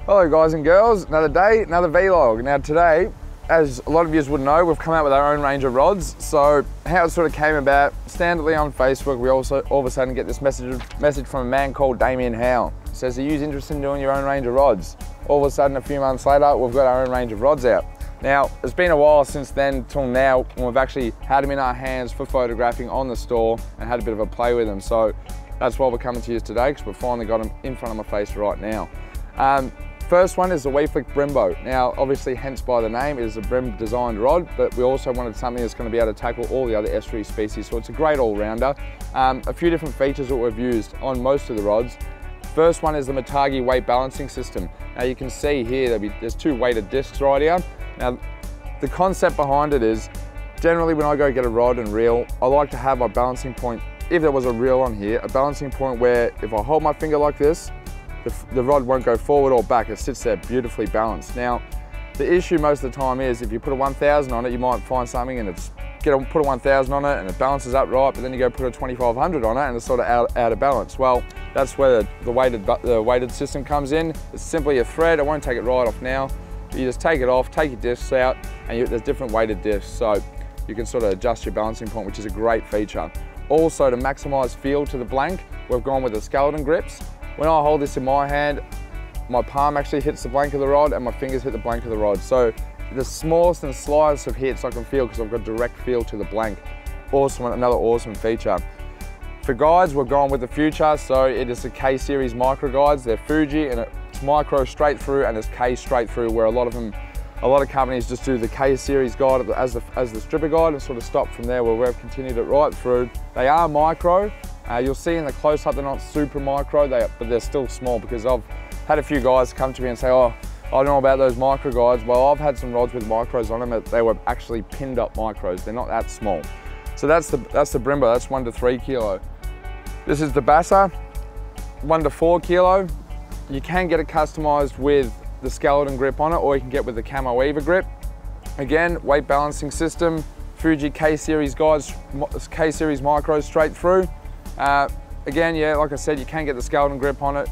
Hello guys and girls, another day, another vlog. Now today, as a lot of you would know, we've come out with our own range of rods. So how it sort of came about, standardly on Facebook, we also all of a sudden get this message from a man called Damien Howe. It says, are you interested in doing your own range of rods? All of a sudden, a few months later, we've got our own range of rods out. Now, it's been a while since then till now when we've actually had them in our hands for photographing on the store and had a bit of a play with them. So that's why we're coming to you today, because we've finally got them in front of my face right now. First one is the WeFlick Breambo. Now, obviously, hence by the name, it is a Bream designed rod, but we also wanted something that's going to be able to tackle all the other estuary species, so it's a great all-rounder. A few different features that we've used on most of the rods. First one is the Matagi weight balancing system. Now you can see here, there's two weighted discs right here. Now, the concept behind it is, generally when I go get a rod and reel, I like to have my balancing point, if there was a reel on here, a balancing point where if I hold my finger like this, the rod won't go forward or back, it sits there beautifully balanced. Now, the issue most of the time is if you put a 1000 on it, you might find something and put a 1000 on it and it balances up right, but then you go put a 2500 on it and it's sort of out of balance. Well, that's where the weighted system comes in. It's simply a thread. I won't take it right off now. You just take it off, take your discs out, and there's different weighted discs, so you can sort of adjust your balancing point, which is a great feature. Also, to maximize feel to the blank, we've gone with the skeleton grips. When I hold this in my hand, my palm actually hits the blank of the rod and my fingers hit the blank of the rod. So the smallest and slightest of hits I can feel because I've got direct feel to the blank. Awesome, another awesome feature. For guides, we're going with the Future, so it is the K-series micro guides. They're Fuji and it's micro straight through and it's K straight through, where a lot of companies just do the K-series guide as the stripper guide and sort of stop from there, where we've continued it right through. They are micro. You'll see in the close-up they're not super micro, but they're still small, because I've had a few guys come to me and say, oh, I don't know about those micro guides. Well, I've had some rods with micros on them, but they were actually pinned up micros. They're not that small. So that's the Breambo, that's 1 to 3 kilo. This is the Bassher, 1 to 4 kilo. You can get it customized with the skeleton grip on it, or you can get with the Camo Eva grip. Again, weight balancing system, Fuji K-series guides, K-series micros straight through. Again, yeah, like I said, you can get the skeleton grip on it.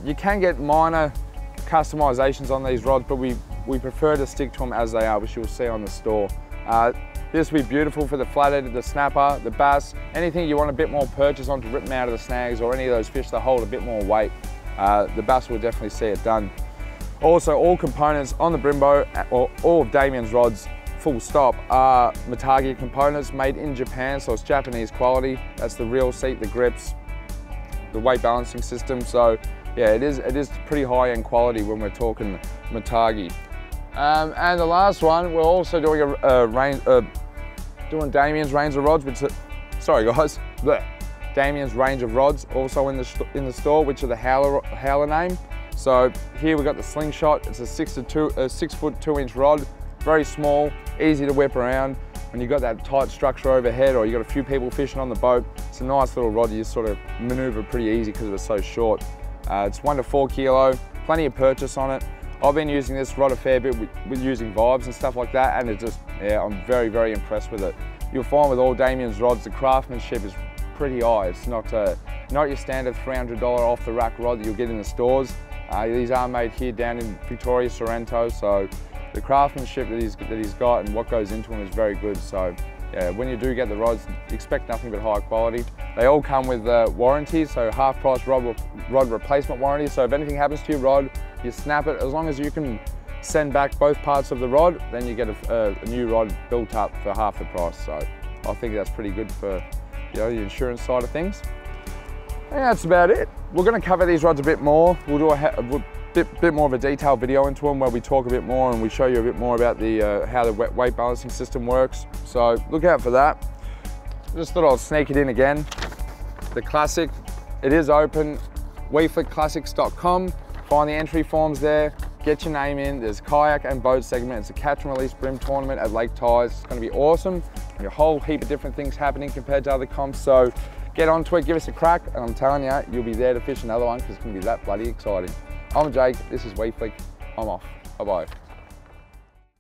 You can get minor customizations on these rods, but we prefer to stick to them as they are, which you'll see on the store. This will be beautiful for the flathead, the snapper, the bass, anything you want a bit more purchase on to rip them out of the snags, or any of those fish that hold a bit more weight. The bass will definitely see it done. Also, all components on the Breambo, or all of Damien's rods, full stop, are Matagi components made in Japan, so it's Japanese quality. That's the reel seat, the grips, the weight balancing system. So yeah, it is pretty high-end quality when we're talking Matagi. And the last one, we're also doing doing Damien's range of rods, sorry guys, Damien's range of rods also in the store, which are the Howler name. So here we've got the Slingshot. It's a 6 foot 2 inch rod. Very small, easy to whip around. When you've got that tight structure overhead, or you've got a few people fishing on the boat, it's a nice little rod. You just sort of maneuver pretty easy because it's so short. It's 1 to 4 kilo, plenty of purchase on it. I've been using this rod a fair bit with using vibes and stuff like that, and I'm very, very impressed with it. You'll find with all Damien's rods, the craftsmanship is pretty high. It's not your standard $300 off the rack rod that you'll get in the stores. These are made here down in Victoria, Sorrento, so the craftsmanship that he's got and what goes into them is very good. So yeah, when you do get the rods, expect nothing but high quality. They all come with warranties, so half price rod replacement warranty. So if anything happens to your rod, you snap it, as long as you can send back both parts of the rod, then you get a new rod built up for half the price. So I think that's pretty good for the insurance side of things. And that's about it. We're going to cover these rods a bit more. We'll do a bit more of a detailed video into them where we talk a bit more and we show you a bit more about how the weight balancing system works. So look out for that. Just thought I'll sneak it in again. The Classic, it is open, WeFlickClassics.com. Find the entry forms there, get your name in. There's kayak and boat segment. It's a catch and release bream tournament at Lake Ties. It's going to be awesome. A whole heap of different things happening compared to other comps. So get onto it, give us a crack, and I'm telling you, you'll be there to fish another one because it's going to be that bloody exciting. I'm Jake, this is WeFlick, I'm off, bye-bye.